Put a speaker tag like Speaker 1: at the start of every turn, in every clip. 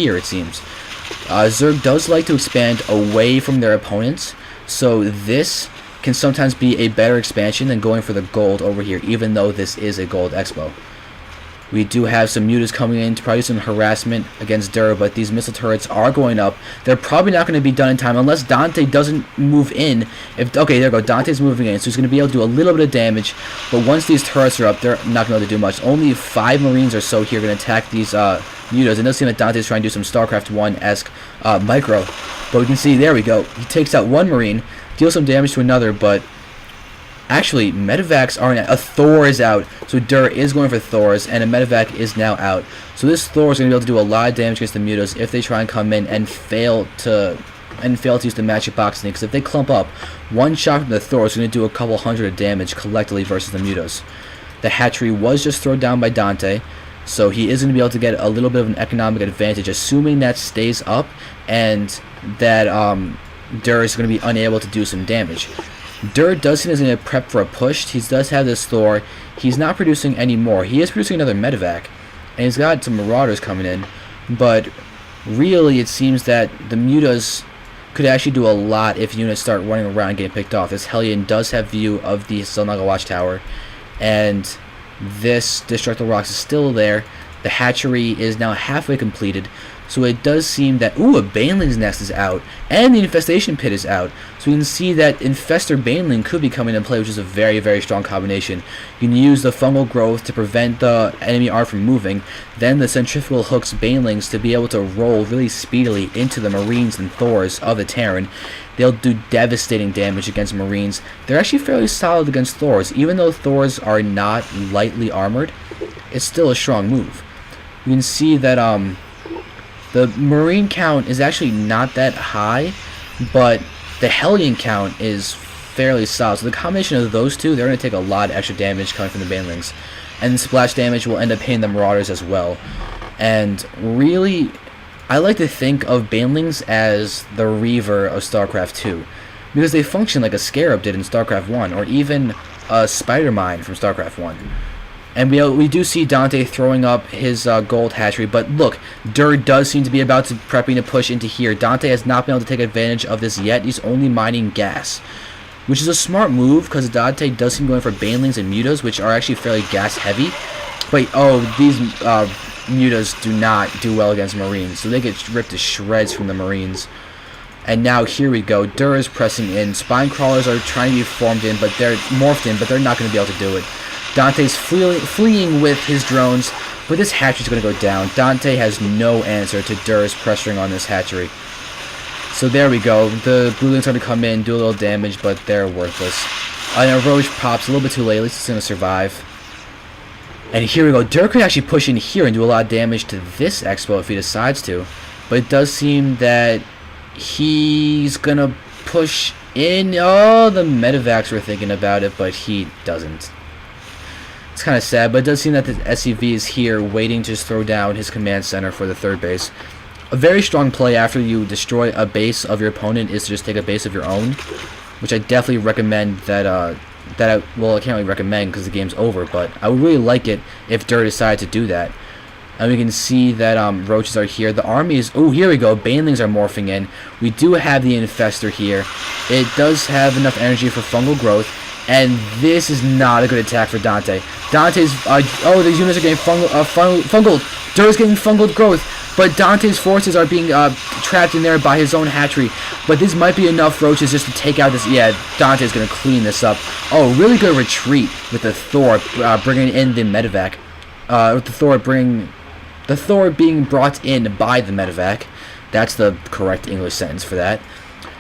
Speaker 1: here, it seems. Zerg does like to expand away from their opponents, so this can sometimes be a better expansion than going for the gold over here, even though this is a gold expo. We do have some mutas coming in to probably do some harassment against Dur, but these missile turrets are going up. They're probably not going to be done in time unless DanTe doesn't move in. Okay, there we go. DanTe's moving in, so he's going to be able to do a little bit of damage. But once these turrets are up, they're not going to be able to do much. Only 5 Marines or so here going to attack these mutas. It does seem that DanTe's trying to do some StarCraft 1-esque micro. But we can see, there we go. He takes out 1 Marine, deals some damage to another, but actually, medevacs aren't out. A Thor is out, so Dur is going for Thors, and a medevac is now out. So this Thor is going to be able to do a lot of damage against the mutas if they try and come in and fail to use the magic box sneak. Because if they clump up, one shot from the Thor is going to do a couple hundred of damage collectively versus the mutas. The hatchery was just thrown down by DanTe, so he is going to be able to get a little bit of an economic advantage, assuming that stays up and that Dur is going to be unable to do some damage. Dur does seem to be prep for a push. He does have this Thor. He's not producing any more. He is producing another medevac, and he's got some marauders coming in. But really, it seems that the mutas could actually do a lot if units start running around and getting picked off. This Hellion does have view of the Xel'Naga Watchtower, and this Destructive Rocks is still there. The hatchery is now halfway completed. So it does seem that, a Baneling's nest is out, and the Infestation Pit is out. So you can see that Infestor Baneling could be coming into play, which is a very, very strong combination. You can use the fungal growth to prevent the enemy arm from moving, then the Centrifugal hooks Banelings to be able to roll really speedily into the Marines and Thors of the Terran. They'll do devastating damage against Marines. They're actually fairly solid against Thors. Even though Thors are not lightly armored, it's still a strong move. You can see that, the Marine count is actually not that high, but the Hellion count is fairly solid. So the combination of those two, they're going to take a lot of extra damage coming from the Banelings. And splash damage will end up hitting the Marauders as well. And really, I like to think of Banelings as the Reaver of StarCraft 2. Because they function like a Scarab did in StarCraft 1, or even a Spider-Mine from StarCraft 1. And we do see DanTe throwing up his gold hatchery, but look, Dur does seem to be about to prepping to push into here. DanTe has not been able to take advantage of this yet. He's only mining gas, which is a smart move because DanTe does seem going for Banelings and mutas, which are actually fairly gas heavy. But these mutas do not do well against Marines, so they get ripped to shreds from the Marines. And now here we go. Dur is pressing in. Spine crawlers are trying to be formed in, but they're morphed in, but they're not going to be able to do it. DanTe's fleeing with his drones, but this hatchery is going to go down. DanTe has no answer to Dur's pressuring on this hatchery. So there we go. The blue links are going to come in, do a little damage, but they're worthless. And a Roche pops a little bit too late. At least it's going to survive. And here we go. Dur could actually push in here and do a lot of damage to this expo if he decides to. But it does seem that he's going to push in. Oh, the medevacs were thinking about it, but he doesn't. It's kind of sad, but it does seem that the SCV is here waiting to just throw down his command center for the third base. A very strong play after you destroy a base of your opponent is to just take a base of your own, which I definitely recommend that, well, I can't really recommend because the game's over, but I would really like it if Dur decided to do that. And we can see that roaches are here. The army is... Oh, here we go. Banelings are morphing in. We do have the Infestor here. It does have enough energy for fungal growth. And this is not a good attack for DanTe. DanTe's... these units are getting fungal. Dur's getting fungal growth. But DanTe's forces are being trapped in there by his own hatchery. But this might be enough roaches just to take out this... Yeah, DanTe's going to clean this up. Oh, really good retreat with the Thor bringing in the medevac. With the Thor being brought in by the medevac. That's the correct English sentence for that.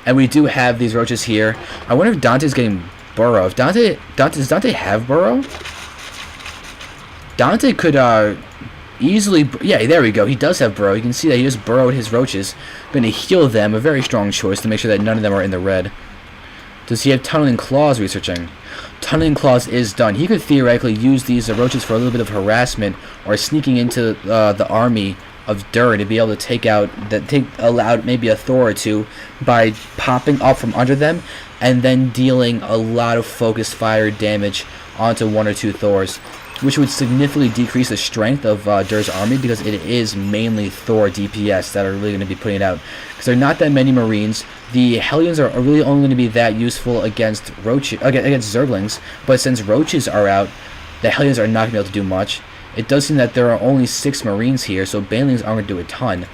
Speaker 1: And we do have these roaches here. I wonder if DanTe's getting burrow. Does DanTe have burrow? DanTe could easily... Yeah, there we go. He does have burrow. You can see that he just burrowed his roaches. Going to heal them. A very strong choice to make sure that none of them are in the red. Does he have Tunneling Claws researching? Tunneling Claws is done. He could theoretically use these roaches for a little bit of harassment or sneaking into the army of Dur to be able to take out maybe a Thor or two by popping up from under them and then dealing a lot of focused fire damage onto one or two Thors. which would significantly decrease the strength of Dur's army, because it is mainly Thor DPS that are really going to be putting it out. Because there are not that many Marines. The Hellions are really only going to be that useful against against Zerglings, but since Roaches are out, the Hellions are not going to be able to do much. It does seem that there are only 6 Marines here, so Banelings aren't going to do a ton.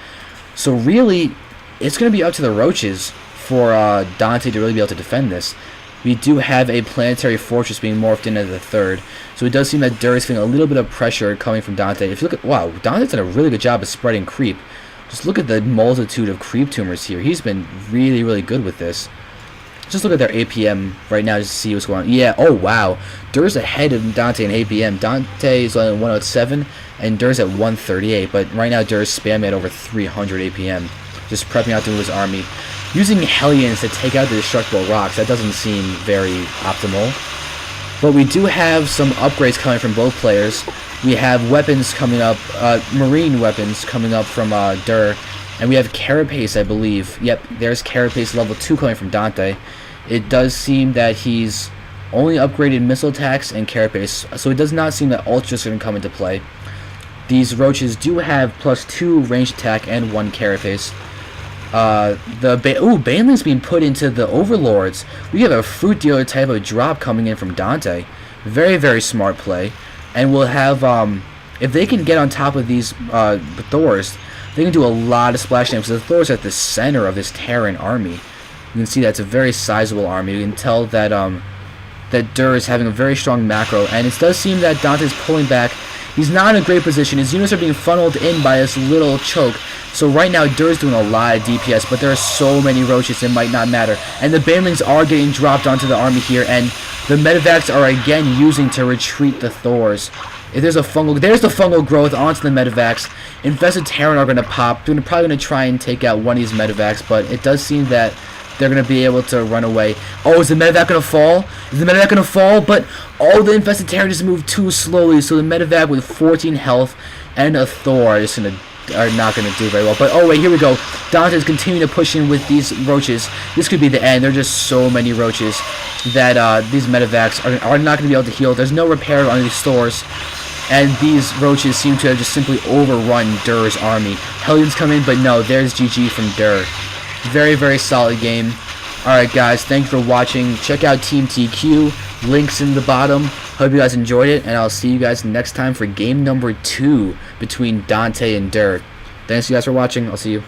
Speaker 1: So really, it's going to be up to the Roaches for DanTe to really be able to defend this. We do have a planetary fortress being morphed into the 3rd, so it does seem that Dur is feeling a little bit of pressure coming from DanTe. If you look at, wow, DanTe's done a really good job of spreading creep. Just look at the multitude of creep tumors here. He's been really, really good with this. Just look at their APM right now just to see what's going on. Yeah, oh wow. Dur's ahead of DanTe in APM. DanTe is on 107 and Dur's at 138, but right now Dur's spamming at over 300 APM. Just prepping out to move his army. Using Hellions to take out the destructible rocks, that doesn't seem very optimal. But we do have some upgrades coming from both players. We have weapons coming up, marine weapons coming up from Dur. And we have Carapace, I believe. Yep, there's Carapace level 2 coming from DanTe. It does seem that he's only upgraded missile attacks and Carapace, so it does not seem that Ultra's going to come into play. These Roaches do have +2 ranged attack and 1 Carapace. Baneling's being put into the Overlords. We have a Fruit Dealer type of drop coming in from DanTe. Very, very smart play. And we'll have, if they can get on top of these Thors, they can do a lot of splash damage, because the Thors are at the center of this Terran army. You can see that's a very sizable army. You can tell that that Dur is having a very strong macro, and it does seem that DanTe's pulling back. He's not in a great position. His units are being funneled in by this little choke. So right now Dur's doing a lot of DPS, but there are so many Roaches it might not matter. And the Banelings are getting dropped onto the army here, and the Medivacs are again using to retreat the Thors. If there's a fungal, there's the fungal growth onto the Medivacs. Infested Terran are going to pop. They're probably going to try and take out one of these Medivacs, but it does seem that they're going to be able to run away. Oh, is the Medivac going to fall? Is the Medivac going to fall? But all the Infested Terran just moved too slowly, so the Medivac with 14 health and a Thor are not going to do very well. But oh wait, here we go. DanTe's continuing to push in with these Roaches. This could be the end. There are just so many Roaches that these Medivacs are not going to be able to heal. There's no repair on these Thors. And these Roaches seem to have just simply overrun Dur's army. Hellions come in, but no, there's GG from Dur. Very, very solid game. Alright guys, thanks for watching. Check out Team TQ. Links in the bottom. Hope you guys enjoyed it, and I'll see you guys next time for game number 2 between DanTe and Dur. Thanks you guys for watching. I'll see you.